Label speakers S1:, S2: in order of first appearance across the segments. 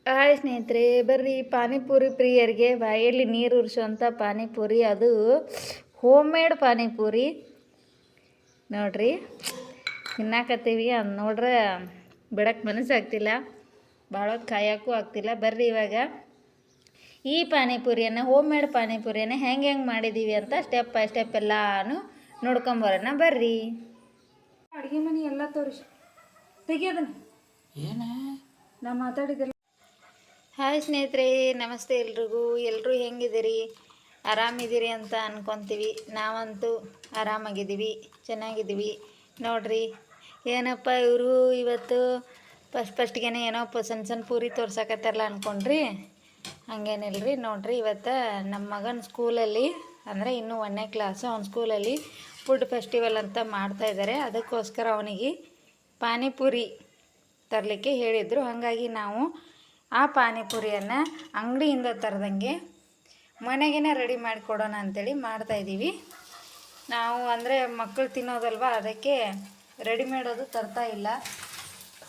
S1: Hi ಸ್ನೇಹಿತರೆ, ಬರ್ರಿ ಪಾನಿಪುರಿ ಪ್ರಿಯರಿಗೆ ಬಾಯಲ್ಲಿ ನೀರು ಉರಿಸುವಂಥ ಪಾನಿಪುರಿ, ಅದು ಹೋಮ್ ಮೇಡ್ ಪಾನಿಪುರಿ ನೋಡ್ರಿ ತಿನ್ನಾಕತ್ತೀವಿ. ಅದು ನೋಡ್ರೆ ಬಿಡಕ್ಕೆ ಮನಸ್ಸಾಗ್ತಿಲ್ಲ, ಭಾಳ ಕಾಯೋಕ್ಕೂ ಆಗ್ತಿಲ್ಲ. ಬರ್ರಿ ಇವಾಗ ಈ ಪಾನಿಪುರಿಯನ್ನು, ಹೋಮ್ ಮೇಡ್ ಪಾನಿಪುರಿಯನ್ನು ಹೆಂಗೆ ಮಾಡಿದ್ದೀವಿ ಅಂತ ಸ್ಟೆಪ್ ಬೈ ಸ್ಟೆಪ್ ಎಲ್ಲಾನು ನೋಡ್ಕೊಂಬರೋಣ ಬರ್ರಿ. ಅಡುಗೆ ಮನೆ ಎಲ್ಲ ತೋರಿಸಿ ತೆಗಿಯೋದನ್ನ ಏನೇ ನಾ ಮಾತಾಡಿದ್ದೆ. ಹಾಯ್ ಸ್ನೇಹಿತರೆ, ನಮಸ್ತೆ ಎಲ್ರಿಗೂ. ಎಲ್ಲರೂ ಹೆಂಗಿದ್ದೀರಿ? ಆರಾಮಿದ್ದೀರಿ ಅಂತ ಅಂದ್ಕೊತೀವಿ. ನಾವಂತೂ ಆರಾಮಾಗಿದ್ದೀವಿ, ಚೆನ್ನಾಗಿದ್ದೀವಿ. ನೋಡ್ರಿ ಏನಪ್ಪ ಇವರು ಇವತ್ತು ಫಸ್ಟ್ಗೆ ಏನೋ ಸಣ್ಣ ಸಣ್ಣ ಪೂರಿ ತೋರ್ಸಕತ್ತಾರಲ್ಲ ಅಂದ್ಕೊಂಡ್ರಿ. ಹಂಗೇನಿಲ್ರಿ. ನೋಡ್ರಿ ಇವತ್ತು ನಮ್ಮ ಮಗನ ಸ್ಕೂಲಲ್ಲಿ, ಅಂದರೆ ಇನ್ನೂ 1ನೇ ಕ್ಲಾಸು, ಅವನ ಸ್ಕೂಲಲ್ಲಿ ಫುಡ್ ಫೆಸ್ಟಿವಲ್ ಅಂತ ಮಾಡ್ತಾಯಿದ್ದಾರೆ. ಅದಕ್ಕೋಸ್ಕರ ಅವನಿಗೆ ಪಾನಿಪುರಿ ತರಲಿಕ್ಕೆ ಹೇಳಿದರು. ಹಾಗಾಗಿ ನಾವು ಆ ಪಾನಿಪುರಿಯನ್ನು ಅಂಗಡಿಯಿಂದ ತರದಂಗೆ ಮನೆಗೇ ರೆಡಿ ಮಾಡಿಕೊಡೋಣ ಅಂಥೇಳಿ ಮಾಡ್ತಾಯಿದ್ದೀವಿ ನಾವು. ಅಂದರೆ ಮಕ್ಕಳು ತಿನ್ನೋದಲ್ವ, ಅದಕ್ಕೆ ರೆಡಿಮೇಡ್ ಅದು ತರ್ತಾ ಇಲ್ಲ.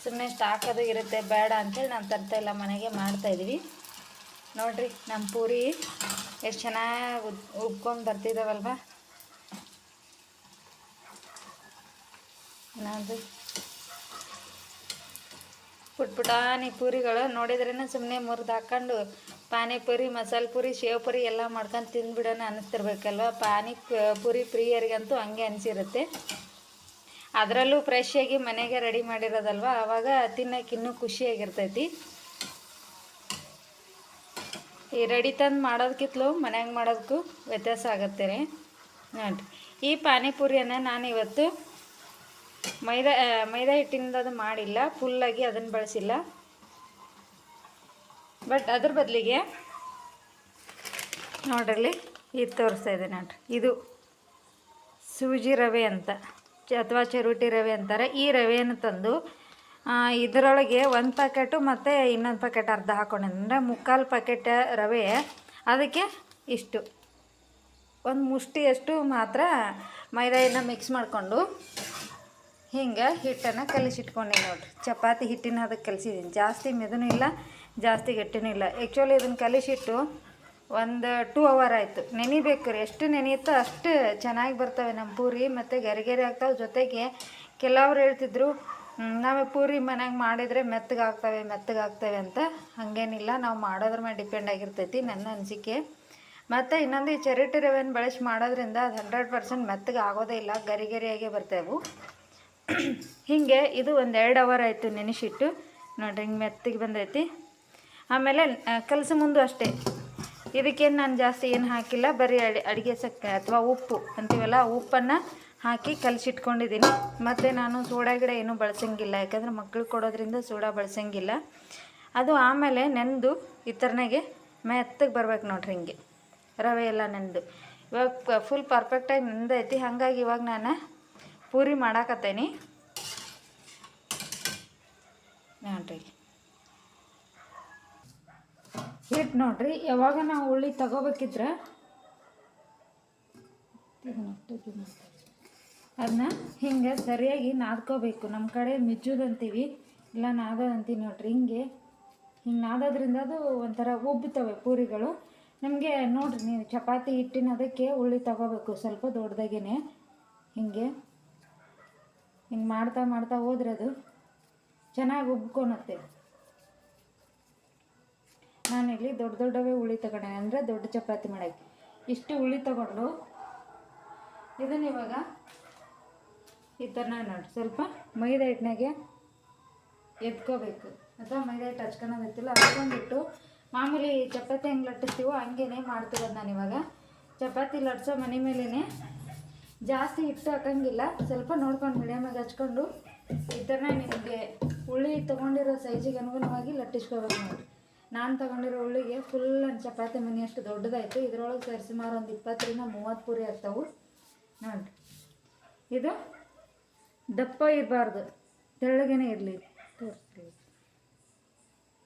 S1: ಸುಮ್ಮನೆ ಸ್ಟಾಕ್ ಅದು ಇರುತ್ತೆ, ಬೇಡ ಅಂಥೇಳಿ ನಾವು ತರ್ತಾ ಇಲ್ಲ, ಮನೆಗೆ ಮಾಡ್ತಾಯಿದ್ದೀವಿ. ನೋಡಿರಿ ನಮ್ಮ ಪೂರಿ ಎಷ್ಟು ಚೆನ್ನಾಗಿ ಉಬ್ಕೊಂಡು ಬರ್ತಿದ್ದಾವಲ್ವ. ನೋಡಿರಿ ಪುಟ್ಪುಟಾನಿ ಪೂರಿಗಳು ನೋಡಿದ್ರೇ ಸುಮ್ಮನೆ ಮುರಿದು ಹಾಕ್ಕೊಂಡು ಪಾನಿಪುರಿ, ಮಸಾಲೆ ಪೂರಿ, ಶೇವ್ ಪೂರಿ ಎಲ್ಲ ಮಾಡ್ಕೊಂಡು ತಿಂದುಬಿಡೋಣ ಅನ್ನಿಸ್ತಿರ್ಬೇಕಲ್ವ. ಪೂರಿ ಪ್ರಿಯರಿಗಂತೂ ಹಂಗೆ ಅನಿಸಿರುತ್ತೆ. ಅದರಲ್ಲೂ ಫ್ರೆಶ್ಶಾಗಿ ಮನೆಗೆ ರೆಡಿ ಮಾಡಿರೋದಲ್ವ, ಆವಾಗ ತಿನ್ನೋಕೆ ಇನ್ನೂ ಖುಷಿಯಾಗಿರ್ತೈತಿ. ಈ ರೆಡಿ ತಂದು ಮಾಡೋದಕ್ಕಿಂತಲೂ ಮನೆಯಾಗ ಮಾಡೋದಕ್ಕೂ ವ್ಯತ್ಯಾಸ ಆಗುತ್ತೆ ರೀ. ನೋಡಿರಿ ಈ ಪಾನಿಪುರಿಯನ್ನು ನಾನು ಇವತ್ತು ಮೈದಾ ಹಿಟ್ಟಿಂದ ಅದು ಮಾಡಿಲ್ಲ, ಫುಲ್ಲಾಗಿ ಅದನ್ನು ಬಳಸಿಲ್ಲ. ಬಟ್ ಅದ್ರ ಬದಲಿಗೆ ನೋಡ್ರಲ್ಲಿ ಇದು ತೋರಿಸ್ತಾ ಇದೆ ನೋಡ್ರಿ, ಇದು ಸೂಜಿ ರವೆ ಅಂತ ಅಥವಾ ಚರುಟಿ ರವೆ ಅಂತಾರೆ. ಈ ರವೆಯನ್ನು ತಂದು ಇದರೊಳಗೆ 1 ಪ್ಯಾಕೆಟು ಮತ್ತು ಇನ್ನೊಂದು ಪ್ಯಾಕೆಟ್ ಅರ್ಧ ಹಾಕ್ಕೊಂಡಿದ್ದೆ, ಅಂದರೆ 3/4 ಪ್ಯಾಕೆಟ್ ರವೆ. ಅದಕ್ಕೆ ಇಷ್ಟು ಒಂದು ಮುಷ್ಟಿಯಷ್ಟು ಮಾತ್ರ ಮೈದಾನ ಮಿಕ್ಸ್ ಮಾಡಿಕೊಂಡು ಹಿಂಗೆ ಹಿಟ್ಟನ್ನು ಕಲಿಸಿಟ್ಕೊಂಡು ನೋಡಿರಿ. ಚಪಾತಿ ಹಿಟ್ಟಿನ ಅದಕ್ಕೆ ಕಲಿಸಿದ್ದೀನಿ. ಜಾಸ್ತಿ ಮೆದುನೂ ಇಲ್ಲ, ಜಾಸ್ತಿ ಗಟ್ಟಿನೂ ಇಲ್ಲ. ಆ್ಯಕ್ಚುಲಿ ಇದನ್ನು ಕಲಿಸಿಟ್ಟು ಒಂದು 2 ಅವರ್ ಆಯಿತು. ನೆನಿಬೇಕು ರೀ, ಎಷ್ಟು ನೆನೆಯುತ್ತೋ ಅಷ್ಟು ಚೆನ್ನಾಗಿ ಬರ್ತವೆ ನಮ್ಮ ಪೂರಿ, ಮತ್ತು ಗೆರೆ ಆಗ್ತಾವೆ. ಜೊತೆಗೆ ಕೆಲವ್ರು ಹೇಳ್ತಿದ್ರು ನಾವು ಪೂರಿ ಮನೆಯಾಗ ಮಾಡಿದರೆ ಮೆತ್ತಗಾಗ್ತವೆ ಅಂತ. ಹಾಗೇನಿಲ್ಲ, ನಾವು ಮಾಡೋದ್ರ ಮೇಲೆ ಡಿಪೆಂಡ್ ಆಗಿರ್ತೈತಿ ನನ್ನ ಅನಿಸಿಕೆ. ಮತ್ತು ಇನ್ನೊಂದು ಈ ಚರಿಟಿ ರವೆಯನ್ನು ಬಳಸಿ ಮಾಡೋದ್ರಿಂದ ಅದು 100% ಮೆತ್ತಗೆ ಆಗೋದೇ ಇಲ್ಲ, ಗರಿಯಾಗೇ ಬರ್ತೇವೆ. ಹೀಗೆ ಇದು ಒಂದು 2 ಅವರ್ ಆಯಿತು ನೆನೆಸಿಟ್ಟು. ನೋಡಿರಿ ಹಿಂಗೆ ಮೆತ್ತಗೆ ಬಂದೈತಿ. ಆಮೇಲೆ ಕಲಸು ಮುಂದೆ ಅಷ್ಟೇ, ಇದಕ್ಕೇನು ನಾನು ಜಾಸ್ತಿ ಏನು ಹಾಕಿಲ್ಲ, ಬರೀ ಅಡುಗೆ ಸಕ್ಕರೆ ಅಥವಾ ಉಪ್ಪು ಅಂತೀವಲ್ಲ, ಉಪ್ಪನ್ನು ಹಾಕಿ ಕಲಸಿಟ್ಕೊಂಡಿದ್ದೀನಿ. ಮತ್ತು ನಾನು ಸೋಡಾ ಗಿಡ ಏನೂ ಬಳಸೋಂಗಿಲ್ಲ, ಯಾಕಂದರೆ ಮಕ್ಳಿಗೆ ಕೊಡೋದ್ರಿಂದ ಸೋಡಾ ಬಳಸೋಂಗಿಲ್ಲ. ಅದು ಆಮೇಲೆ ನೆಂದು ಈ ಥರನಾಗೆ ಮೆತ್ತಗೆ ಬರ್ಬೇಕು ನೋಡ್ರಿ, ಹಿಂಗೆ ರವೆ ಎಲ್ಲ ನೆಂದು. ಇವಾಗ ಫುಲ್ ಪರ್ಫೆಕ್ಟಾಗಿ ನೆಂದೈತಿ. ಹಾಗಾಗಿ ಇವಾಗ ನಾನು ಪೂರಿ ಮಾಡಾಕತ್ತೇನಿ ನೋಡ್ರಿ. ಹಿಟ್ಟು ನೋಡ್ರಿ, ಯಾವಾಗ ನಾವು ಉಳ್ಳಿ ತಗೋಬೇಕಿದ್ರೆ ಅದನ್ನ ಹಿಂಗೆ ಸರಿಯಾಗಿ ನಾದ್ಕೋಬೇಕು. ನಮ್ಮ ಕಡೆ ಮಿಜ್ಜುದಂತೀವಿ, ಇಲ್ಲ ನಾದೋದಂತೀವಿ ನೋಡ್ರಿ. ಹಿಂಗೆ ನಾದೋದ್ರಿಂದ ಅದು ಒಂಥರ ಉಬ್ಬುತ್ತವೆ ಪೂರಿಗಳು. ನಮಗೆ ನೋಡ್ರಿ, ನೀವು ಚಪಾತಿ ಹಿಟ್ಟಿನ ಅದಕ್ಕೆ ಉಳ್ಳಿ ತಗೋಬೇಕು ಸ್ವಲ್ಪ ದೊಡ್ಡದಾಗೇ. ಹಿಂಗೆ ಮಾಡ್ತಾ ಹೋದ್ರೆ ಅದು ಚೆನ್ನಾಗಿ ಉಬ್ಕೊಳುತ್ತೆ. ನಾನಿಲ್ಲಿ ದೊಡ್ಡವೇ ಉಳ್ಳಿ ತಗೊಂಡೆ, ಅಂದರೆ ದೊಡ್ಡ ಚಪಾತಿ ಮಾಡೋಕ್ಕೆ ಇಷ್ಟು ಉಳ್ಳಿ ತಗೊಂಡು ಇದನ್ನು ಇವಾಗ ಈ ಥರ ನೋಡಿ ಸ್ವಲ್ಪ ಮೈದಾ ಹಿಟ್ಟಿನಾಗೆ ಎತ್ಕೋಬೇಕು. ಅಥವಾ ಮೈದಾ ಹಿಟ್ಟು ಹಚ್ಕೊಳೋದಿರ್ತಿಲ್ಲ, ಹಚ್ಕೊಂಡ್ಬಿಟ್ಟು ಮಾಮೂಲಿ ಚಪಾತಿ ಹೆಂಗೆ ಲಟ್ಟಿಸ್ತೀವೋ ಹಂಗೇ ಮಾಡ್ತಿರೋದು ನಾನು ಇವಾಗ. ಚಪಾತಿ ಲಟ್ಸೋ ಮನೆ ಮೇಲೇ ಜಾಸ್ತಿ ಹಿಟ್ಟು ಹಾಕೋಂಗಿಲ್ಲ, ಸ್ವಲ್ಪ ನೋಡ್ಕೊಂಡು ಮೀಡಿಯಮಾಗಿ ಹಚ್ಕೊಂಡು ಈ ಥರ ನಿಮಗೆ ಉಳ್ಳಿ ತೊಗೊಂಡಿರೋ ಸೈಜಿಗೆ ಅನುಗುಣವಾಗಿ ಲಟ್ಟಿಸ್ಕೋಬೇಕು ನೋಡಿ. ನಾನು ತೊಗೊಂಡಿರೋ ಉಳ್ಳಿಗೆ ಫುಲ್ ಒಂದು ಚಪಾತಿ ಮನೆಯಷ್ಟು ದೊಡ್ಡದಾಯಿತು. ಇದರೊಳಗೆ ಸರಿಸುಮಾರು ಒಂದು 20-30 ಪೂರಿ ಆಗ್ತಾವೆ ನೋಡಿ. ಇದು ದಪ್ಪ ಇರಬಾರ್ದು, ತೆಳ್ಳಗೇ ಇರಲಿ. ತೋರಿಸ್ತೀವಿ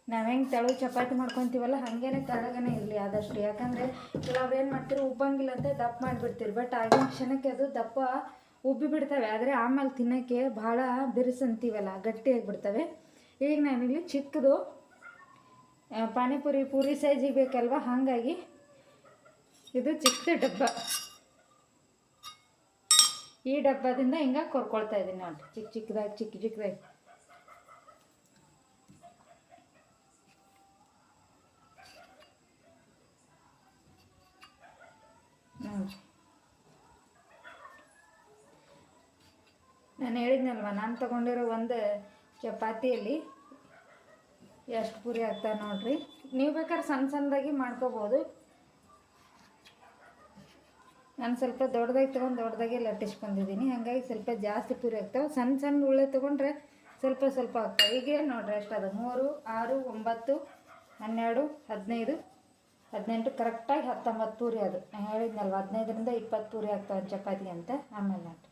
S1: ನಾವು ಹೆಂಗೆ ತೆಳು ಚಪಾತಿ ಮಾಡ್ಕೊತೀವಲ್ಲ ಹಾಗೇ ತೆಳ್ಳಗೇ ಇರಲಿ ಆದಷ್ಟು. ಯಾಕಂದರೆ ಕೆಲವ್ರು ಏನು ಮಾಡ್ತೀರಿ, ಉಬ್ಬಂಗಿಲ್ಲ ಅಂತ ದಪ್ಪ ಮಾಡಿಬಿಡ್ತೀರಿ. ಬಟ್ ಆಗಿನ ಕ್ಷಣಕ್ಕೆ ಅದು ದಪ್ಪ ಉಬ್ಬಿ ಬಿಡ್ತವೆ, ಆದರೆ ಆಮೇಲೆ ತಿನ್ನೋಕ್ಕೆ ಭಾಳ ಬಿರುಸು ಅಂತೀವಲ್ಲ, ಗಟ್ಟಿಯಾಗಿಬಿಡ್ತವೆ. ಈಗ ನಾನಿಲ್ಲಿ ಚಿಕ್ಕದು ಪಾನಿಪುರಿ ಪೂರಿ ಸೈಜಿಗೆ ಬೇಕಲ್ವ, ಹಾಗಾಗಿ ಇದು ಚಿಕ್ಕ ಡಬ್ಬ. ಈ ಡಬ್ಬದಿಂದ ಹಿಂಗೆ ಕೊರ್ಕೊಳ್ತಾ ಇದ್ದೀನಿ ನೋಡಿ, ಚಿಕ್ಕದಾಗಿ ಚಿಕ್ಕದಾಗಿ. ನೋಡಿ, ನಾನು ಹೇಳಿದ್ನಲ್ವ, ನಾನು ತೊಗೊಂಡಿರೋ ಒಂದು ಚಪಾತಿಯಲ್ಲಿ ಎಷ್ಟು ಪೂರಿ ಆಗ್ತಾವೆ ನೋಡ್ರಿ. ನೀವು ಬೇಕಾದ್ರೆ ಸಣ್ಣ ಸಣ್ಣದಾಗಿ ಮಾಡ್ಕೋಬೋದು. ನಾನು ಸ್ವಲ್ಪ ದೊಡ್ಡದಾಗಿ ತೊಗೊಂಡು ದೊಡ್ಡದಾಗಿ ಲಟ್ಟಿಸ್ಕೊಂಡಿದ್ದೀನಿ, ಹಾಗಾಗಿ ಸ್ವಲ್ಪ ಜಾಸ್ತಿ ಪೂರಿ ಆಗ್ತಾವೆ. ಸಣ್ಣ ಸಣ್ಣ ಉಳ್ಳೆ ತೊಗೊಂಡ್ರೆ ಸ್ವಲ್ಪ ಸ್ವಲ್ಪ ಆಗ್ತಾವೆ. ಈಗ ನೋಡ್ರಿ ಎಷ್ಟದು, 3, 6, 9, 12, 15, 18, ಕರೆಕ್ಟಾಗಿ 19 ಪೂರಿ. ಅದು ನಾನು ಹೇಳಿದ್ನಲ್ವ 15ರಿಂದ 20 ಪೂರಿ ಆಗ್ತಾವೆ ಚಪಾತಿ ಅಂತ. ಆಮೇಲೆ ನೋಡ್ರಿ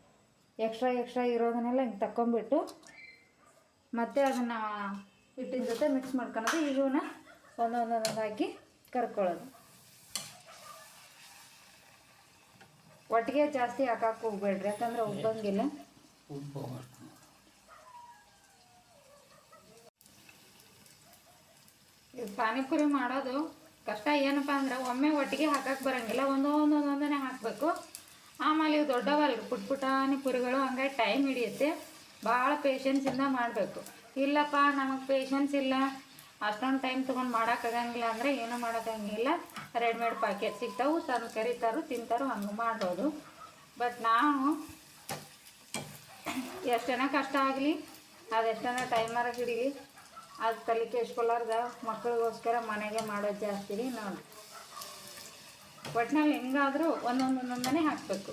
S1: ಎಕ್ಸ್ಟ್ರಾ ಇರೋದನ್ನೆಲ್ಲ ಹಿಂಗೆ ತಗೊಂಬಿಟ್ಟು ಮತ್ತೆ ಅದನ್ನು ಹಿಟ್ಟಿನ ಜೊತೆ ಮಿಕ್ಸ್ ಮಾಡ್ಕೊಳೋದು. ಈಗ ಇವನ್ನ ಒಂದೊಂದೊಂದು ಹಾಕಿ ಕರ್ಕೊಳ್ಳೋದು. ಒಟ್ಟಿಗೆ ಜಾಸ್ತಿ ಹಾಕಕ್ಕೆ ಹೋಗ್ಬೇಡ್ರಿ, ಯಾಕಂದ್ರೆ ಉಬ್ಬಂಗಿಲ್ಲ. ಇದು ಪಾನಿಪುರಿ ಮಾಡೋದು ಕಷ್ಟ ಏನಪ್ಪ ಅಂದ್ರೆ ಒಮ್ಮೆ ಒಟ್ಟಿಗೆ ಹಾಕಕ್ಕೆ ಬರೋಂಗಿಲ್ಲ, ಒಂದೊಂದೊಂದೊಂದನೇ ಹಾಕಬೇಕು. ಆಮೇಲೆ ಇವು ದೊಡ್ಡವಲ್ಲ ಪುಟಾಣಿ ಪುರಿಗಳು, ಹಂಗಾಗಿ ಟೈಮ್ ಹಿಡಿಯುತ್ತೆ. ಭಾಳ ಪೇಷನ್ಸಿಂದ ಮಾಡಬೇಕು. ಇಲ್ಲಪ್ಪ ನಮಗೆ ಪೇಷನ್ಸ್ ಇಲ್ಲ, ಅಷ್ಟೊಂದು ಟೈಮ್ ತೊಗೊಂಡು ಮಾಡೋಕ್ಕಾಗಂಗಿಲ್ಲ ಅಂದರೆ ಏನೂ ಮಾಡೋಕ್ಕಾಗಂಗಿಲ್ಲ. ರೆಡಿಮೇಡ್ ಪ್ಯಾಕೆಟ್ ಸಿಗ್ತಾವೆ, ತಂದು ಕರಿತಾರೋ ತಿಂತಾರೋ, ಹಂಗೆ ಮಾಡ್ಬೋದು. ಬಟ್ ನಾವು ಎಷ್ಟೇನ ಕಷ್ಟ ಆಗಲಿ, ಅದೆಷ್ಟೇನ ಟೈಮರ ಹಿಡೀಲಿ, ಅದು ತಲೆ ಕೆಡ್ಸ್ಕೊಲಾರ್ದ ಮಕ್ಕಳಿಗೋಸ್ಕರ ಮನೆಗೆ ಮಾಡೋದು ಜಾಸ್ತಿ ರೀ. ನೋಡಿ ಒಟ್ಟಿನಲ್ಲಿ ಹೆಂಗಾದರೂ ಒಂದೊಂದೊಂದೊಂದನೇ ಹಾಕಬೇಕು.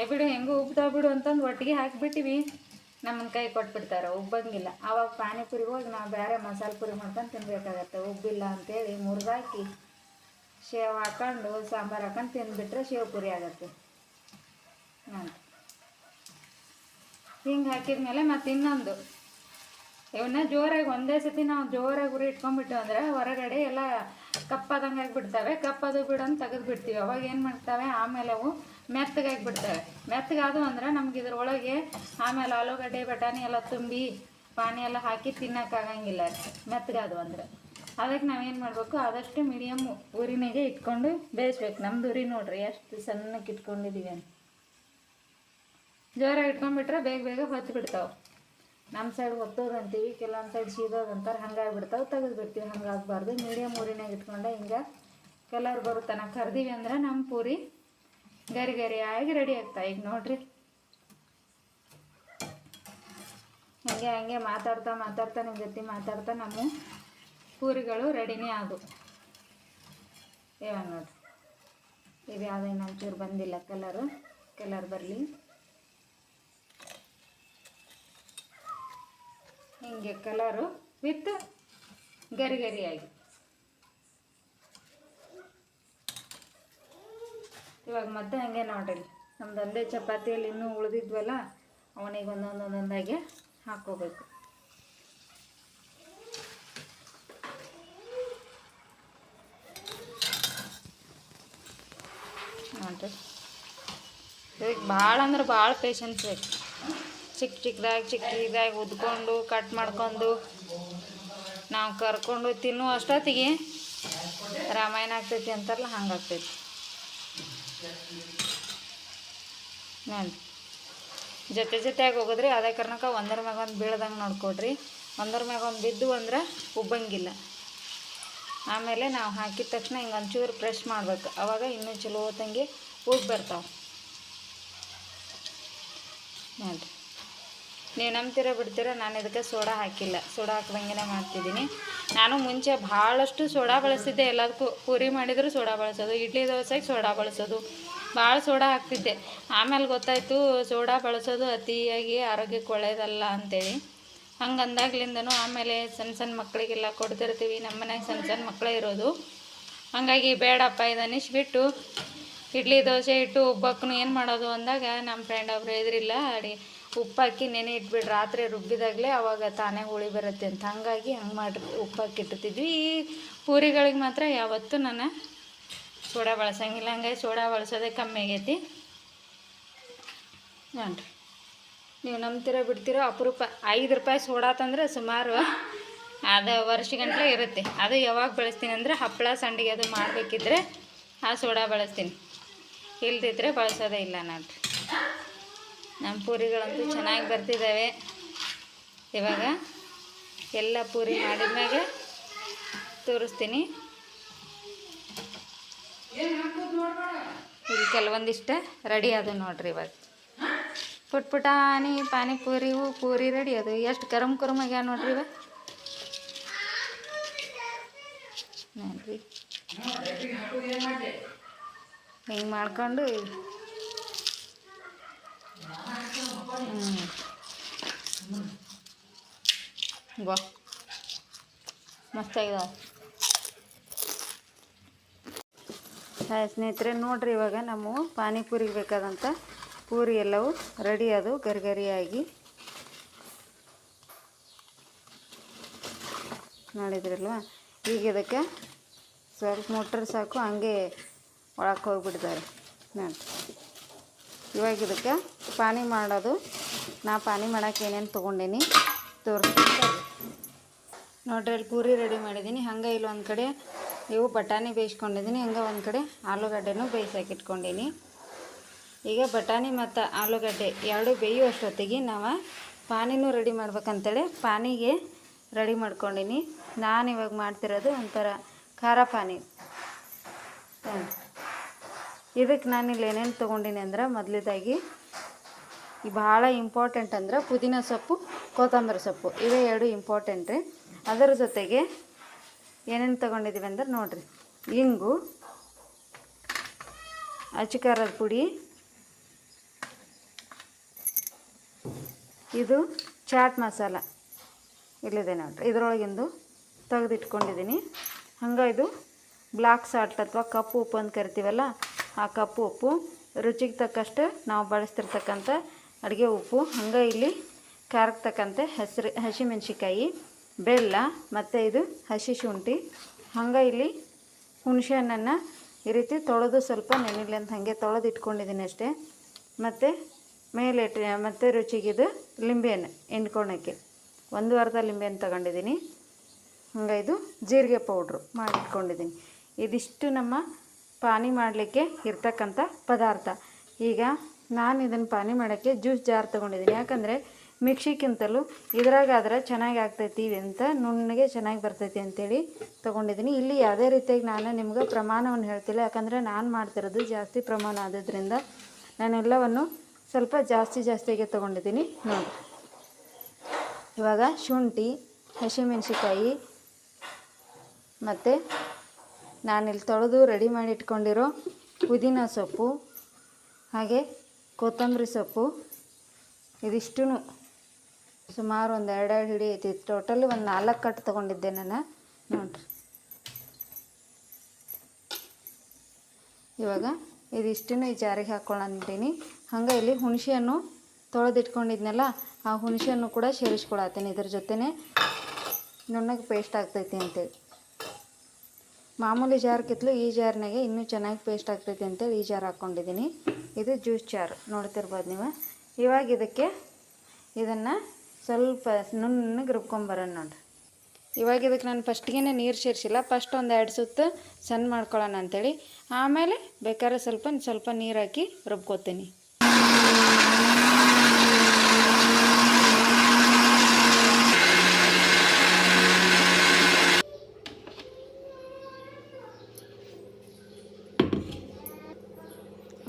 S1: ಬಿಡು ಹೆಂಗೂ ಉಬ್ತಾವ ಬಿಡು ಅಂತಂದು ಒಟ್ಟಿಗೆ ಹಾಕಿಬಿಟ್ಟಿವಿ, ನಮ್ಮನ್ನ ಕೈ ಕೊಟ್ಬಿಡ್ತಾರೆ, ಉಬ್ಬಂಗಿಲ್ಲ. ಆವಾಗ ಪಾನಿಪುರಿಗೆ ಹೋಗಿ ನಾವು ಬೇರೆ ಮಸಾಲೆ ಪುರಿ ಮಾಡ್ಕೊಂಡು ತಿನ್ನಬೇಕಾಗತ್ತೆ. ಉಬ್ಬಿಲ್ಲ ಅಂಥೇಳಿ ಮುರಿದಾಕಿ ಶೇವ್ ಹಾಕೊಂಡು ಸಾಂಬಾರು ಹಾಕೊಂಡು ತಿಂದುಬಿಟ್ರೆ ಶೇವ್ ಪುರಿ ಆಗುತ್ತೆ. ನೋಡಿ ಹಿಂಗೆ ಹಾಕಿದ್ಮೇಲೆ ಮತ್ತು ಇನ್ನೊಂದು, ಇವನ್ನ ಜೋರಾಗಿ ಒಂದೇ ಸತಿ ನಾವು ಜೋರಾಗಿ ಉರಿ ಇಟ್ಕೊಂಡ್ಬಿಟ್ಟು ಅಂದರೆ ಹೊರಗಡೆ ಎಲ್ಲ ಕಪ್ಪದಂಗೆ ಆಗಿಬಿಡ್ತವೆ. ಕಪ್ಪದು ಬಿಡೋಂದು ತೆಗೆದು ಬಿಡ್ತೀವಿ. ಅವಾಗ ಏನು ಮಾಡ್ತವೆ, ಆಮೇಲೆ ಅವು ಮೆತ್ತಗಾಗಿಬಿಡ್ತವೆ. ಮೆತ್ತಗಾದವು ಅಂದ್ರೆ ನಮ್ಗೆ ಇದ್ರೊಳಗೆ ಆಮೇಲೆ ಆಲೂಗಡ್ಡೆ ಬಟಾಣಿ ಎಲ್ಲ ತುಂಬಿ ಪಾನಿ ಎಲ್ಲ ಹಾಕಿ ತಿನ್ನೋಕ್ಕಾಗಂಗಿಲ್ಲ ಮೆತ್ತಗಾದವು ಅಂದರೆ. ಅದಕ್ಕೆ ನಾವೇನು ಮಾಡಬೇಕು, ಆದಷ್ಟು ಮೀಡಿಯಮ್ ಉರಿನಾಗೆ ಇಟ್ಕೊಂಡು ಬೇಯಿಸ್ಬೇಕು. ನಮ್ದು ಉರಿ ನೋಡ್ರಿ ಎಷ್ಟು ಸಣ್ಣಕ್ಕೆ ಇಟ್ಕೊಂಡಿದ್ದೀವಿ ಅಂತ. ಜೋರಾಗಿ ಇಟ್ಕೊಂಡ್ಬಿಟ್ರೆ ಬೇಗ ಬೇಗ ಹೊತ್ತು ಬಿಡ್ತಾವೆ. ನಮ್ಮ ಸೈಡ್ ಹೊತ್ತೋದು ಅಂತೀವಿ, ಕೆಲವೊಂದು ಸೈಡ್ ಸೀದೋದು ಅಂತಾರೆ, ಹಂಗಾಗಿಬಿಡ್ತಾವೆ, ತೆಗೆದು ಬಿಡ್ತೀವಿ. ಹಂಗಾಗಬಾರ್ದು. ಮೀಡಿಯಮ್ ಊರಿನಾಗ ಇಟ್ಕೊಂಡೆ ಹಿಂಗೆ ಕಲರ್ ಬರುತ್ತಾನ ಕರ್ದೀವಿ ಅಂದ್ರೆ ನಮ್ಮ ಪೂರಿ ಗರಿ ಗರಿಯಾಗಿ ರೆಡಿ ಆಗ್ತಾವೆ. ಈಗ ನೋಡ್ರಿ ಹಂಗೆ ಮಾತಾಡ್ತಾ ನಿಮ್ಮ ಜೊತೆ ಮಾತಾಡ್ತಾ ನಮ್ಮ ಪೂರಿಗಳು ರೆಡಿನೇ ಆದವು. ಇವಾಗ ನೋಡ್ರಿ, ಇದು ಯಾವುದೇ ಇನ್ನೊಂಚೂರು ಬಂದಿಲ್ಲ ಕಲರ್ ಬರಲಿ. ಹಿಂಗೆ ಕಲರು ವಿತ್ ಗರಿಯಾಗಿ. ಇವಾಗ ಮತ್ತೆ ಹಂಗೆ ನೋಡ್ರಿ, ನಮ್ದು ಒಂದೇ ಚಪಾತಿಯಲ್ಲಿ ಇನ್ನೂ ಉಳಿದಿದ್ವಲ್ಲ, ಅವನಿಗೆ ಒಂದೊಂದಾಗೆ ಹಾಕ್ಕೋಬೇಕು. ನೋಡ್ರಿ ಇದಕ್ಕೆ ಭಾಳ ಅಂದ್ರೆ ಭಾಳ ಪೇಷನ್ಸ್ ಬೇಕು. ಚಿಕ್ಕದಾಗಿ ಉದ್ಕೊಂಡು ಕಟ್ ಮಾಡ್ಕೊಂಡು ನಾವು ಕರ್ಕೊಂಡು ತಿನ್ನೋ ಅಷ್ಟೊತ್ತಿಗೆ ರಾಮಾಯಣ ಆಗ್ತೈತಿ ಅಂತಾರಲ್ಲ, ಹಂಗಾಗ್ತೈತಿ ನೋಡಿ. ಜೊತೆಯಾಗಿ ಹೋಗೋದ್ರಿ, ಅದೇ ಕಾರಣಕ್ಕೆ ಒಂದರ ಮ್ಯಾಗ ಒಂದು ಬೀಳ್ದಂಗೆ ನೋಡ್ಕೊಡ್ರಿ. ಒಂದರ ಮ್ಯಾಗ ಒಂದು ಬಿದ್ದು ಅಂದ್ರೆ ಉಬ್ಬಂಗಿಲ್ಲ. ಆಮೇಲೆ ನಾವು ಹಾಕಿದ ತಕ್ಷಣ ಹಿಂಗೆ ಒಂಚೂರು ಪ್ರೆಸ್ ಮಾಡ್ಬೇಕು, ಆವಾಗ ಇನ್ನೂ ಚಲೋ ಹೊತ್ತಂಗೆ ಉಬ್ಬಿ ಬರ್ತಾವೆ ನೋಡಿರಿ. ನೀವು ನಂಬ್ತೀರ ಬಿಡ್ತೀರ, ನಾನು ಇದಕ್ಕೆ ಸೋಡಾ ಹಾಕಿಲ್ಲ, ಸೋಡಾ ಹಾಕ್ದಂಗೆ ಮಾಡ್ತಿದ್ದೀನಿ. ನಾನು ಮುಂಚೆ ಭಾಳಷ್ಟು ಸೋಡಾ ಬಳಸ್ತಿದ್ದೆ. ಎಲ್ಲದಕ್ಕೂ ಪೂರಿ ಮಾಡಿದರೂ ಸೋಡಾ ಬಳಸೋದು, ಇಡ್ಲಿ ದೋಸೆಗೆ ಸೋಡಾ ಬಳಸೋದು, ಭಾಳ ಸೋಡಾ ಹಾಕ್ತಿದ್ದೆ. ಆಮೇಲೆ ಗೊತ್ತಾಯಿತು ಸೋಡಾ ಬಳಸೋದು ಅತಿಯಾಗಿ ಆರೋಗ್ಯಕ್ಕೆ ಒಳ್ಳೆಯದಲ್ಲ ಅಂಥೇಳಿ. ಹಂಗೆ ಅಂದಾಗ್ಲಿಂದನೂ ಆಮೇಲೆ ಸಣ್ಣ ಮಕ್ಕಳಿಗೆಲ್ಲ ಕೊಡ್ತಿರ್ತೀವಿ. ನಮ್ಮ ಮನೆಗೆ ಸಣ್ಣ ಮಕ್ಕಳೇ ಇರೋದು, ಹಾಗಾಗಿ ಬೇಡಪ್ಪ ಇದನ್ನಿಸ್ಬಿಟ್ಟು ಇಡ್ಲಿ ದೋಸೆ ಇಟ್ಟು ಉಬ್ಬಕ್ಕೂ ಏನು ಮಾಡೋದು ಅಂದಾಗ ನಮ್ಮ ಫ್ರೆಂಡ್ ಒಬ್ರು ಇದ್ರಿಲ್ಲ, ಉಪ್ಪಾಕಿ ನೆನೆ ಇಟ್ಬಿಟ್ಟು ರಾತ್ರಿ ರುಬ್ಬಿದಾಗಲೇ ಅವಾಗ ತಾನೇ ಹುಳಿ ಬರುತ್ತೆ ಅಂತ, ಹಂಗಾಗಿ ಹಂಗೆ ಮಾಡಿ ಉಪ್ಪಾಕಿ ಇಟ್ಟಿರ್ತಿದ್ವಿ. ಈ ಪೂರಿಗಳಿಗೆ ಮಾತ್ರ ಯಾವತ್ತೂ ನಾನು ಸೋಡಾ ಬಳಸಂಗಿಲ್ಲ, ಹಂಗಾಗಿ ಸೋಡಾ ಬಳಸೋದೇ ಕಮ್ಮಿ ಆಗೈತಿ ನೋಡಿರಿ. ನೀವು ನಂಬ್ತೀರೋ ಬಿಡ್ತೀರೋ, ಅಪರೂಪ 5 ರೂಪಾಯಿ ಸೋಡಾ ತಂದರೆ ಸುಮಾರು ಅದು ವರ್ಷಗಂಟ್ಲೆ ಇರುತ್ತೆ. ಅದು ಯಾವಾಗ ಬಳಸ್ತೀನಿ ಅಂದರೆ ಹಪ್ಪಳ ಸಂಡಿಗೆ ಅದು ಮಾಡಬೇಕಿದ್ರೆ ಆ ಸೋಡಾ ಬಳಸ್ತೀನಿ, ಇಲ್ದಿದ್ರೆ ಬಳಸೋದೇ ಇಲ್ಲ ನೋಡ್ರಿ. ನಮ್ಮ ಪೂರಿಗಳಂತೂ ಚೆನ್ನಾಗಿ ಬರ್ತಿದ್ದಾವೆ. ಇವಾಗ ಎಲ್ಲ ಪೂರಿ ಮಾಡಿದ್ಮ್ಯಾಗ ತೋರಿಸ್ತೀನಿ. ಇಲ್ಲಿ ಕೆಲವೊಂದಿಷ್ಟು ರೆಡಿ ಅದು ನೋಡ್ರಿ. ಇವಾಗ ಪುಟ್ಪುಟಾನಿ ಪಾನಿಪೂರಿ ಪೂರಿ ರೆಡಿ ಅದು. ಎಷ್ಟು ಕರಮ್ ಆಗ್ಯಾವ ನೋಡ್ರಿ. ಇವಾಗ ನೋಡ್ರಿ ಹಿಂಗೆ ಮಾಡ್ಕೊಂಡು ವಾ ಮಸ್ತಾಗಿದಾವೆ. ಸ್ನೇಹಿತರೆ ನೋಡ್ರಿ, ಇವಾಗ ನಮ್ಮ ಪಾನಿಪೂರಿಗೆ ಬೇಕಾದಂಥ ಪೂರಿ ಎಲ್ಲವೂ ರೆಡಿ ಅದು ಗರಿಗರಿಯಾಗಿ ನೋಡಿದ್ರಲ್ವ. ಈಗ ಇದಕ್ಕೆ ಸ್ವಲ್ಪ ಮುಟ್ರೆ ಸಾಕು, ಹಂಗೆ ಒಳಕ್ಕೆ ಹೋಗಿಬಿಡ್ತಾರೆ ನೋಡಿ. ಇವಾಗ ಇದಕ್ಕೆ ಪಾನಿ ಮಾಡೋದು, ನಾ ಪಾನಿ ಮಾಡೋಕೆ ಏನೇನು ತೊಗೊಂಡೀನಿ ತೋರಿಸ್ತೀನಿ ನೋಡ್ರಿ. ಅಲ್ಲಿ ಪೂರಿ ರೆಡಿ ಮಾಡಿದ್ದೀನಿ. ಹಂಗೆ ಇಲ್ಲಿ ಒಂದು ಕಡೆ ಇವು ಬಟಾಣಿ ಬೇಯಿಸ್ಕೊಂಡಿದ್ದೀನಿ, ಹಂಗೆ ಒಂದು ಕಡೆ ಆಲೂಗಡ್ಡೆನೂ ಬೇಯಿಸಾಕಿಟ್ಕೊಂಡೀನಿ. ಈಗ ಬಟಾಣಿ ಮತ್ತು ಆಲೂಗಡ್ಡೆ ಎರಡು ಬೇಯುವಷ್ಟೊತ್ತಿಗೆ ನಾವು ಪಾನಿನೂ ರೆಡಿ ಮಾಡ್ಬೇಕಂತೇಳಿ ಪಾನಿಗೆ ರೆಡಿ ಮಾಡ್ಕೊಂಡೀನಿ. ನಾನು ಇವಾಗ ಮಾಡ್ತಿರೋದು ಒಂಥರ ಖಾರ ಪಾನಿ. ಇದಕ್ಕೆ ನಾನಿಲ್ಲಿ ಏನೇನು ತೊಗೊಂಡಿನಿ ಅಂದ್ರೆ, ಮೊದಲೇದಾಗಿ ಭಾಳ ಇಂಪಾರ್ಟೆಂಟ್ ಅಂದ್ರೆ ಪುದೀನ ಸೊಪ್ಪು, ಕೊತ್ತಂಬರಿ ಸೊಪ್ಪು, ಇವೇ ಎರಡು ಇಂಪಾರ್ಟೆಂಟ್ ರೀ. ಅದರ ಜೊತೆಗೆ ಏನೇನು ತೊಗೊಂಡಿದ್ದೀವಿ ಅಂದ್ರೆ ನೋಡಿರಿ, ಇಂಗು, ಅಚ್ಚಕಾರದ ಪುಡಿ, ಇದು ಚಾಟ್ ಮಸಾಲ ಇಲ್ಲಿದೆ ನೋಡಿರಿ, ಇದರೊಳಗಿಂದು ತೆಗೆದಿಟ್ಕೊಂಡಿದ್ದೀನಿ. ಹಂಗೆ ಇದು ಬ್ಲ್ಯಾಕ್ ಸಾಲ್ಟ್ ಅಥವಾ ಕಪ್ಪು ಉಪ್ಪು ಅಂತ ಕರಿತೀವಲ್ಲ, ಆ ಕಪ್ಪು ಉಪ್ಪು, ರುಚಿಗೆ ತಕ್ಕಷ್ಟು ನಾವು ಬಳಸ್ತಿರ್ತಕ್ಕಂಥ ಅಡುಗೆ ಉಪ್ಪು. ಹಂಗೆ ಇಲ್ಲಿ ಖಾರಕ್ಕೆ ತಕ್ಕಂತೆ ಹಸಿಮೆಣ್ಸಿಕಾಯಿ, ಬೆಲ್ಲ ಮತ್ತು ಇದು ಹಸಿ ಶುಂಠಿ. ಹಂಗೆ ಇಲ್ಲಿ ಹುಣಸೆ ಹಣ್ಣನ್ನು ಈ ರೀತಿ ತೊಳೆದು ಸ್ವಲ್ಪ ನೆನೆಲಿ ಅಂತ ಹಾಗೆ ತೊಳೆದು ಇಟ್ಕೊಂಡಿದ್ದೀನಿ ಅಷ್ಟೇ. ಮತ್ತು ಮೇಲೆ ಮತ್ತು ರುಚಿಗಿದು ಲಿಂಬೆಹಣ್ಣು ಎಂಡ್ಕೊಳಕ್ಕೆ 1 ಅರ್ಧ ಲಿಂಬೆಹಣ್ಣು ತಗೊಂಡಿದ್ದೀನಿ. ಹಂಗೆ ಇದು ಜೀರಿಗೆ ಪೌಡ್ರು ಮಾಡಿಟ್ಕೊಂಡಿದ್ದೀನಿ. ಇದಿಷ್ಟು ನಮ್ಮ ಪಾನಿ ಮಾಡಲಿಕ್ಕೆ ಇರ್ತಕ್ಕಂಥ ಪದಾರ್ಥ. ಈಗ ನಾನು ಇದನ್ನು ಪಾನಿ ಮಾಡೋಕ್ಕೆ ಜ್ಯೂಸ್ ಜಾರ್ ತೊಗೊಂಡಿದ್ದೀನಿ. ಯಾಕಂದರೆ ಮಿಕ್ಸಿಗಿಂತಲೂ ಇದ್ರಾಗಾದ್ರೆ ಚೆನ್ನಾಗಿ ಆಗ್ತೈತಿ ಅಂತ, ನುಣ್ಣಗೆ ಚೆನ್ನಾಗಿ ಬರ್ತೈತಿ ಅಂಥೇಳಿ ತೊಗೊಂಡಿದ್ದೀನಿ. ಇಲ್ಲಿ ಯಾವುದೇ ರೀತಿಯಾಗಿ ನಾನು ನಿಮ್ಗೆ ಪ್ರಮಾಣವನ್ನು ಹೇಳ್ತಿಲ್ಲ, ಯಾಕಂದರೆ ನಾನು ಮಾಡ್ತಿರೋದು ಜಾಸ್ತಿ ಪ್ರಮಾಣ ಆಗೋದ್ರಿಂದ ನಾನೆಲ್ಲವನ್ನು ಸ್ವಲ್ಪ ಜಾಸ್ತಿಯಾಗೆ ತೊಗೊಂಡಿದ್ದೀನಿ ನೋಡಿ. ಇವಾಗ ಶುಂಠಿ, ಹಸಿಮೆಣ್ಸಿಕಾಯಿ ಮತ್ತು ನಾನಿಲ್ಲಿ ತೊಳೆದು ರೆಡಿ ಮಾಡಿ ಇಟ್ಕೊಂಡಿರೋ ಪುದೀನ ಸೊಪ್ಪು, ಹಾಗೆ ಕೊತ್ತಂಬರಿ ಸೊಪ್ಪು, ಇದಿಷ್ಟು ಸುಮಾರು ಒಂದು 2 ಹಿಡಿ ಐತಿ. ಟೋಟಲ್ ಒಂದು 4 ಕಟ್ಟು ತೊಗೊಂಡಿದ್ದೆ ನಾನು ನೋಡಿರಿ. ಇವಾಗ ಇದಿಷ್ಟನ್ನು ಈ ಜಾರಿಗೆ ಹಾಕ್ಕೊಳ್ಳಂತೀನಿ. ಹಂಗೆ ಇಲ್ಲಿ ಹುಣಸೆಹಣ್ಣು ತೊಳೆದಿಟ್ಕೊಂಡಿದ್ನಲ್ಲ, ಆ ಹುಣಸೆಹಣ್ಣು ಕೂಡ ಸೇರಿಸ್ಕೊಳತ್ತೀನಿ ಇದ್ರ ಜೊತೆನೇ, ನುಣ್ಣಗೆ ಪೇಸ್ಟ್ ಆಗ್ತೈತಿ ಅಂತೇಳಿ. ಮಾಮೂಲಿ ಜಾರ್ಕಿತ್ಲು ಈ ಜಾರ್ನಾಗೆ ಇನ್ನೂ ಚೆನ್ನಾಗಿ ಪೇಸ್ಟ್ ಆಗ್ತೈತಿ ಅಂತೇಳಿ ಈ ಜಾರ್ ಹಾಕ್ಕೊಂಡಿದ್ದೀನಿ. ಇದು ಜ್ಯೂಸ್ ಜಾರ್ ನೋಡ್ತಿರ್ಬೋದು ನೀವು. ಇವಾಗ ಇದನ್ನು ಸ್ವಲ್ಪ ನುಣ್ಣಗೆ ರುಬ್ಕೊಂಬರೋಣ ನೋಡಿರಿ. ಇವಾಗ ಇದಕ್ಕೆ ನಾನು ಫಸ್ಟಿಗೆ ನೀರು ಸೇರಿಸಿಲ್ಲ, ಫಸ್ಟ್ ಒಂದು 2 ಸುತ್ತು ಸಣ್ಣ ಮಾಡ್ಕೊಳ್ಳೋಣ ಅಂಥೇಳಿ, ಆಮೇಲೆ ಬೇಕಾದ್ರೆ ಸ್ವಲ್ಪ ನೀರು ಹಾಕಿ ರುಬ್ಕೋತೀನಿ.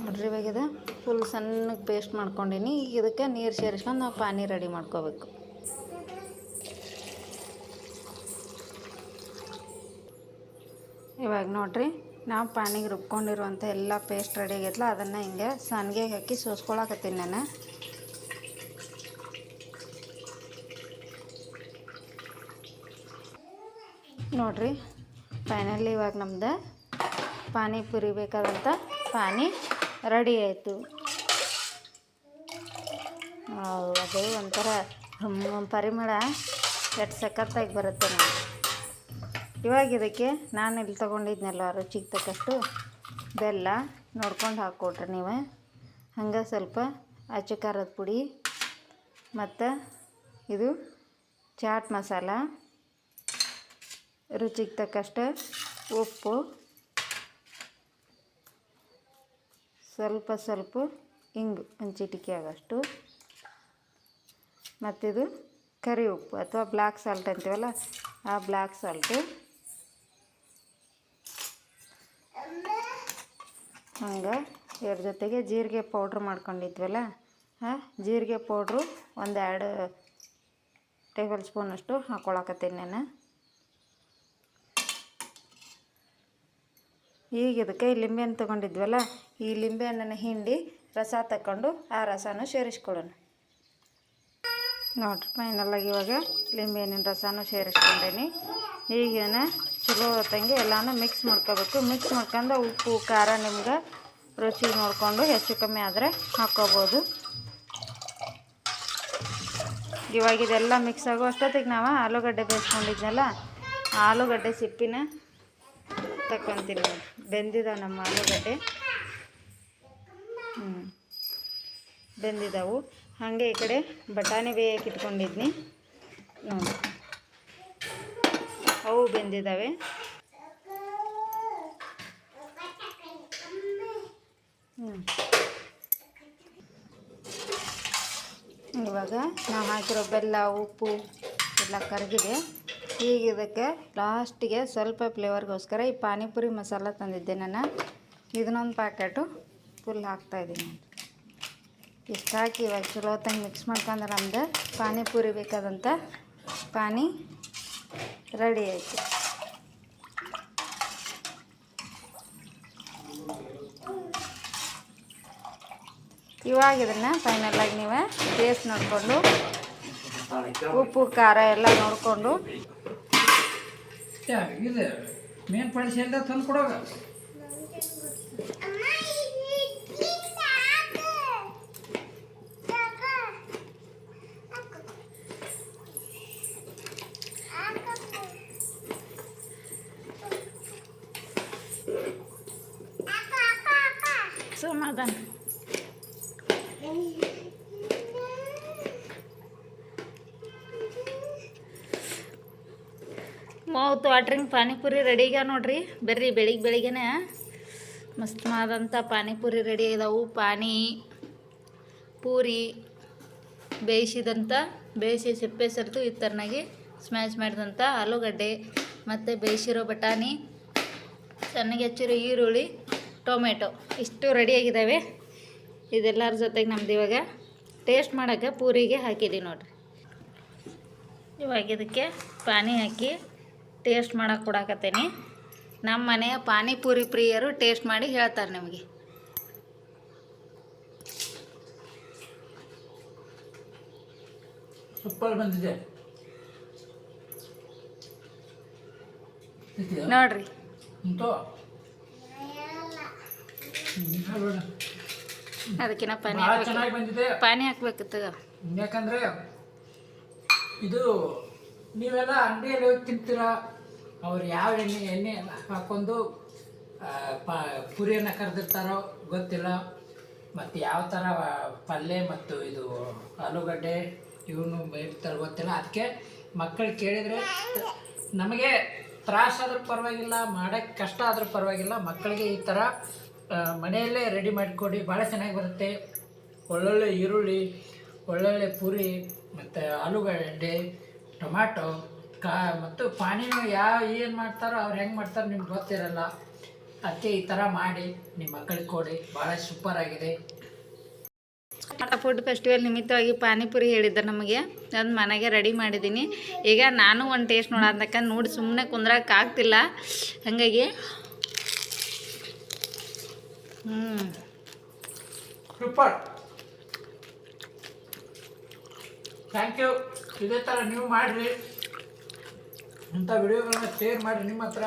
S1: ನೋಡ್ರಿ, ಇವಾಗ ಇದು ಫುಲ್ ಸಣ್ಣಗೆ ಪೇಸ್ಟ್ ಮಾಡ್ಕೊಂಡೀನಿ. ಈಗ ಇದಕ್ಕೆ ನೀರು ಸೇರಿಸ್ಕೊಂಡು ನಾವು ಪಾನಿ ರೆಡಿ ಮಾಡ್ಕೋಬೇಕು. ಇವಾಗ ನೋಡಿರಿ, ನಾವು ಪಾನಿಗೆ ರುಬ್ಕೊಂಡಿರುವಂಥ ಎಲ್ಲ ಪೇಸ್ಟ್ ರೆಡಿ ಆಗೈತಲ್ಲ, ಅದನ್ನು ಹಿಂಗೆ ಸಣ್ಣಗೆ ಹಾಕಿ ಸೋಸ್ಕೊಳಕತ್ತೀನಿ ನಾನು. ನೋಡಿರಿ, ಫೈನಲಿ ಇವಾಗ ನಮ್ದು ಪಾನಿಪುರಿ ಬೇಕಾದಂಥ ಪಾನಿ ರೆಡಿ ಆಯಿತು. ಅದು ಒಂಥರ ಪರಿಮಳ ಎಷ್ಟು ಸಖತ್ತಾಗಿ ಬರುತ್ತೆ ನೋಡಿ. ಇವಾಗ ಇದಕ್ಕೆ ನಾನು ಇಲ್ಲಿ ತೊಗೊಂಡಿದ್ನಲ್ಲ ರುಚಿಗೆ ತಕ್ಕಷ್ಟು ಬೆಲ್ಲ ನೋಡ್ಕೊಂಡು ಹಾಕ್ಕೊಟ್ರಿ ನೀವು. ಹಂಗೆ ಸ್ವಲ್ಪ ಅಚ್ಚ ಖಾರದ ಪುಡಿ ಮತ್ತು ಇದು ಚಾಟ್ ಮಸಾಲ, ರುಚಿಗೆ ತಕ್ಕಷ್ಟು ಉಪ್ಪು, ಸ್ವಲ್ಪ ಹಿಂಗು ಒಂದು ಚಿಟಿಕೆ ಆಗೋಷ್ಟು, ಮತ್ತಿದು ಕರಿ ಉಪ್ಪು ಅಥವಾ ಬ್ಲ್ಯಾಕ್ ಸಾಲ್ಟ್ ಅಂತೀವಲ್ಲ ಆ ಬ್ಲ್ಯಾಕ್ ಸಾಲ್ಟು, ಹಂಗೆ ಇದ್ರ ಜೊತೆಗೆ ಜೀರಿಗೆ ಪೌಡ್ರ್ ಮಾಡ್ಕೊಂಡಿದ್ವಲ್ಲ ಆ ಜೀರಿಗೆ ಪೌಡ್ರು ಒಂದು 2 ಟೇಬಲ್ ಸ್ಪೂನಷ್ಟು ಹಾಕ್ಕೊಳಕತ್ತೀನಿ ನಾನು. ಈಗ ಇದಕ್ಕೆ ಲಿಂಬೆಹಣ್ಣು ತೊಗೊಂಡಿದ್ವಲ್ಲ ಈ ಲಿಂಬೆಹಣ್ಣನ್ನು ಹಿಂಡಿ ರಸ ತಗೊಂಡು ಆ ರಸನೂ ಸೇರಿಸ್ಕೊಳ್ಳೋಣ. ನೋಡಿರಿ ಫೈನಲಾಗಿ ಇವಾಗ ಲಿಂಬೆಹಣ್ಣಿನ ರಸನೂ ಸೇರಿಸ್ಕೊಂಡೇನಿ. ಈಗೇನ ಚಲೋ ಹೊತ್ತಂಗೆ ಎಲ್ಲನೂ ಮಿಕ್ಸ್ ಮಾಡ್ಕೋಬೇಕು. ಮಿಕ್ಸ್ ಮಾಡ್ಕೊಂಡು ಉಪ್ಪು ಖಾರ ನಿಮ್ಗೆ ರುಚಿ ನೋಡಿಕೊಂಡು ಹೆಚ್ಚು ಕಮ್ಮಿ ಆದರೆ ಹಾಕ್ಕೋಬೋದು. ಇವಾಗ ಇದೆಲ್ಲ ಮಿಕ್ಸ್ ಆಗೋ ಅಷ್ಟೊತ್ತಿಗೆ ನಾವು ಆಲೂಗಡ್ಡೆ ಬೇಯಿಸ್ಕೊಂಡಿದ್ನಲ್ಲ ಆಲೂಗಡ್ಡೆ ಸಿಪ್ಪಿನ ತಗೊತೀನಿ. ಬೆಂದಿದ್ದಾವೆ ನಮ್ಮ ಆಲೂಗಡ್ಡೆ, ಬೆಂದಿದ್ದಾವು. ಹಾಗೆ ಈ ಕಡೆ ಬಟಾಣಿ ಬೇಯಕ್ಕೆ ಇಟ್ಕೊಂಡಿದ್ನಿ ನೋಡಿ, ಅವು ಬೆಂದಿದ್ದಾವೆ. ಇವಾಗ ನಾವು ಹಾಕಿರೋ ಬೆಲ್ಲ ಉಪ್ಪು ಎಲ್ಲ ಕರಗಿದೆ. ಈಗ ಇದಕ್ಕೆ ಲಾಸ್ಟಿಗೆ ಸ್ವಲ್ಪ ಫ್ಲೇವರ್ಗೋಸ್ಕರ ಈ ಪಾನಿಪುರಿ ಮಸಾಲ ತಂದಿದ್ದೆ ನಾನು, ಇದನ್ನೊಂದು ಪ್ಯಾಕೆಟು ಫುಲ್ ಹಾಕ್ತಾಯಿದ್ದೀನಿ. ಇಷ್ಟು ಹಾಕಿ ಇವಾಗ ಚಲೋ ಹೊತ್ತಂಗೆ ಮಿಕ್ಸ್ ಮಾಡ್ಕೊಂಡ್ರೆ ನಮ್ದು ಪಾನಿಪುರಿ ಬೇಕಾದಂಥ ಪಾನಿ ರೆಡಿ ಆಯಿತು. ಇವಾಗ ಇದನ್ನು ಫೈನಲಾಗಿ ನೀವು ಟೇಸ್ಟ್ ನೋಡಿಕೊಂಡು ಉಪ್ಪು ಖಾರ ಎಲ್ಲ ನೋಡಿಕೊಂಡು
S2: ಇದು ಮೇನ್ ಪಡಿಸಿ ಎಲ್ಲ ತಂದು ಕೊಡೋಗ.
S1: ಸಮಾಧಾನ ಮೌತ್ ವಾಟ್ರಿಂಗ್ ಪಾನಿಪುರಿ ರೆಡಿಗ ನೋಡ್ರಿ. ಬರ್ರಿ ಬೆಳಿಗ್ಗೆನೆ ಮಸ್ತ್ ಆದಂಥ ಪಾನಿಪುರಿ ರೆಡಿ ಇದಾವು. ಪಾನಿ ಪೂರಿ ಬೇಯಿಸಿ ಸಿಪ್ಪೆ ಸರಿದು ಈ ಥರನಾಗಿ ಸ್ಮ್ಯಾಶ್ ಮಾಡಿದಂಥ ಆಲೂಗಡ್ಡೆ ಮತ್ತು ಬೇಯಿಸಿರೋ ಬಟಾಣಿ, ಸಣ್ಣಗೆ ಹೆಚ್ಚಿರೋ ಈರುಳ್ಳಿ, ಟೊಮೆಟೊ ಇಷ್ಟು ರೆಡಿಯಾಗಿದ್ದಾವೆ. ಇದೆಲ್ಲರ ಜೊತೆಗೆ ನಮ್ದು ಇವಾಗ ಟೇಸ್ಟ್ ಮಾಡೋಕ್ಕೆ ಪೂರಿಗೆ ಹಾಕಿದ್ದೀವಿ ನೋಡಿರಿ. ಇವಾಗ ಇದಕ್ಕೆ ಪಾನಿ ಹಾಕಿ ಟೇಸ್ಟ್ ಮಾಡೋಕೆ ಕೊಡಾಕತ್ತೀನಿ. ನಮ್ಮ ಮನೆಯ ಪಾನಿಪುರಿ ಪ್ರಿಯರು ಟೇಸ್ಟ್ ಮಾಡಿ ಹೇಳ್ತಾರೆ ನಿಮಗೆ.
S2: ಸೂಪರ್ ಬಂದಿದೆ
S1: ನೋಡ್ರಿ. ಅದಕ್ಕಿಂತ
S2: ಚೆನ್ನಾಗಿ ಬಂದಿದೆ.
S1: ಪಾನಿ ಹಾಕ್ಬೇಕಿತ್ತು.
S2: ಯಾಕಂದರೆ ಇದು ನೀವೆಲ್ಲ ಅಂಗಡಿಯಲ್ಲಿ ಹೋಗಿ ತಿಂತೀರ, ಅವ್ರು ಯಾವ ಎಣ್ಣೆ ಹಾಕ್ಕೊಂಡು ಪುರಿಯನ್ನು ಕರೆದಿರ್ತಾರೋ ಗೊತ್ತಿಲ್ಲ, ಮತ್ತು ಯಾವ ಥರ ಪಲ್ಯ ಮತ್ತು ಇದು ಆಲೂಗಡ್ಡೆ ಇವನು ಇರ್ತಾರೆ ಗೊತ್ತಿಲ್ಲ. ಅದಕ್ಕೆ ಮಕ್ಕಳು ಕೇಳಿದರೆ ನಮಗೆ ತ್ರಾಸಾದ್ರೂ ಪರವಾಗಿಲ್ಲ, ಮಾಡೋಕ್ಕೆ ಕಷ್ಟ ಆದರೂ ಪರವಾಗಿಲ್ಲ, ಮಕ್ಕಳಿಗೆ ಈ ಥರ ಮನೆಯಲ್ಲೇ ರೆಡಿ ಮಾಡಿಕೊಡಿ, ಭಾಳ ಚೆನ್ನಾಗಿ ಬರುತ್ತೆ. ಒಳ್ಳೊಳ್ಳೆ ಈರುಳ್ಳಿ, ಒಳ್ಳೊಳ್ಳೆ ಪೂರಿ ಮತ್ತು ಆಲೂಗಡ್ಡೆ, ಟೊಮ್ಯಾಟೊ ಮತ್ತು ಪಾನಿನೂ ಏನು ಮಾಡ್ತಾರೋ ಅವ್ರು ಹೆಂಗೆ ಮಾಡ್ತಾರೋ ನಿಮ್ಗೆ ಗೊತ್ತಿರಲ್ಲ. ಅದಕ್ಕೆ ಈ ಥರ ಮಾಡಿ ನಿಮ್ಮ ಮಕ್ಕಳಿಗೆ ಕೊಡಿ, ಭಾಳ ಸೂಪರಾಗಿದೆ.
S1: ಫುಡ್ ಫೆಸ್ಟಿವಲ್ ನಿಮಿತ್ತವಾಗಿ ಪಾನಿಪುರಿ ಹೇಳಿದ್ದಾರೆ ನಮಗೆ, ಅದು ಮನೆಗೆ ರೆಡಿ ಮಾಡಿದ್ದೀನಿ. ಈಗ ನಾನು ಒಂದು ಟೇಸ್ಟ್ ನೋಡೋದಕ್ಕೆ ನೋಡಿ ಸುಮ್ಮನೆ ಕುಂದ್ರಕ್ಕಾಗ್ತಿಲ್ಲ, ಹಾಗಾಗಿ
S2: ಸೂಪರ್, ಥ್ಯಾಂಕ್ ಯು. ಇದೇ ಥರ ನೀವು ಮಾಡಿರಿ, ಇಂಥ ವಿಡಿಯೋಗಳನ್ನ ಶೇರ್ ಮಾಡಿರಿ. ನಿಮ್ಮ ಹತ್ರ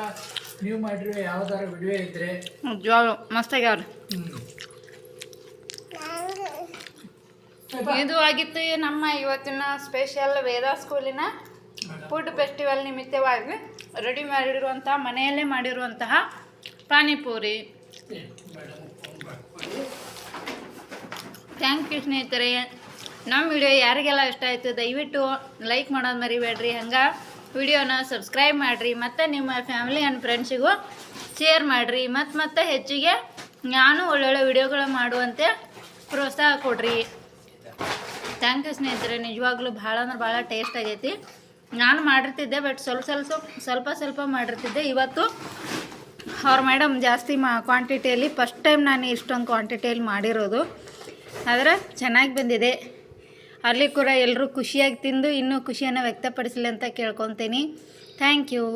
S2: ನೀವು ಮಾಡಿರಿ ಯಾವ್ದಾದ್ರು ವಿಡಿಯೋ ಇದ್ದರೆ
S1: ಮಸ್ತಾಗ್ಯಾವ್ರಿ. ಇದು ಆಗಿತ್ತು ನಮ್ಮ ಇವತ್ತಿನ ಸ್ಪೆಷಲ್ ವೇದ ಸ್ಕೂಲಿನ ಫುಡ್ ಫೆಸ್ಟಿವಲ್ ನಿಮಿತ್ತವಾಗಿ ರೆಡಿ ಮಾಡಿರುವಂತಹ ಮನೆಯಲ್ಲೇ ಮಾಡಿರುವಂತಹ ಪಾನಿಪುರಿ. ಥ್ಯಾಂಕ್ ಯು ಸ್ನೇಹಿತರೆ. ನಮ್ಮ ವಿಡಿಯೋ ಯಾರಿಗೆಲ್ಲ ಇಷ್ಟ ಆಯಿತು ದಯವಿಟ್ಟು ಲೈಕ್ ಮಾಡೋದು ಮರಿಬೇಡ್ರಿ. ಹಂಗೆ ವಿಡಿಯೋನ ಸಬ್ಸ್ಕ್ರೈಬ್ ಮಾಡಿರಿ, ಮತ್ತು ನಿಮ್ಮ ಫ್ಯಾಮಿಲಿ ಆ್ಯಂಡ್ ಫ್ರೆಂಡ್ಸಿಗೂ ಶೇರ್ ಮಾಡಿರಿ. ಮತ್ತು ಹೆಚ್ಚಿಗೆ ನಾನು ಒಳ್ಳೊಳ್ಳೆ ವಿಡಿಯೋಗಳು ಮಾಡುವಂತೆ ಪ್ರೋತ್ಸಾಹ ಕೊಡ್ರಿ. ಥ್ಯಾಂಕ್ ಯು ಸ್ನೇಹಿತರೆ. ನಿಜವಾಗ್ಲೂ ಭಾಳ ಅಂದ್ರೆ ಭಾಳ ಟೇಸ್ಟ್ ಆಗೈತಿ. ನಾನು ಮಾಡಿರ್ತಿದ್ದೆ, ಬಟ್ ಸ್ವಲ್ಪ ಮಾಡಿರ್ತಿದ್ದೆ. ಇವತ್ತು ಅವ್ರ ಮೇಡಮ್ ಜಾಸ್ತಿ ಕ್ವಾಂಟಿಟಿಯಲ್ಲಿ ಫಸ್ಟ್ ಟೈಮ್ ನಾನು ಇಷ್ಟೊಂದು ಕ್ವಾಂಟಿಟಿಯಲ್ಲಿ ಮಾಡಿರೋದು. ಆದರೆ ಚೆನ್ನಾಗಿ ಬಂದಿದೆ. ಅಲ್ಲಿ ಕೂಡ ಎಲ್ಲರೂ ಖುಷಿಯಾಗಿ ತಿಂದು ಇನ್ನೂ ಖುಷಿಯನ್ನು ವ್ಯಕ್ತಪಡಿಸಲಿ ಅಂತ ಕೇಳ್ಕೊತೀನಿ. Thank you.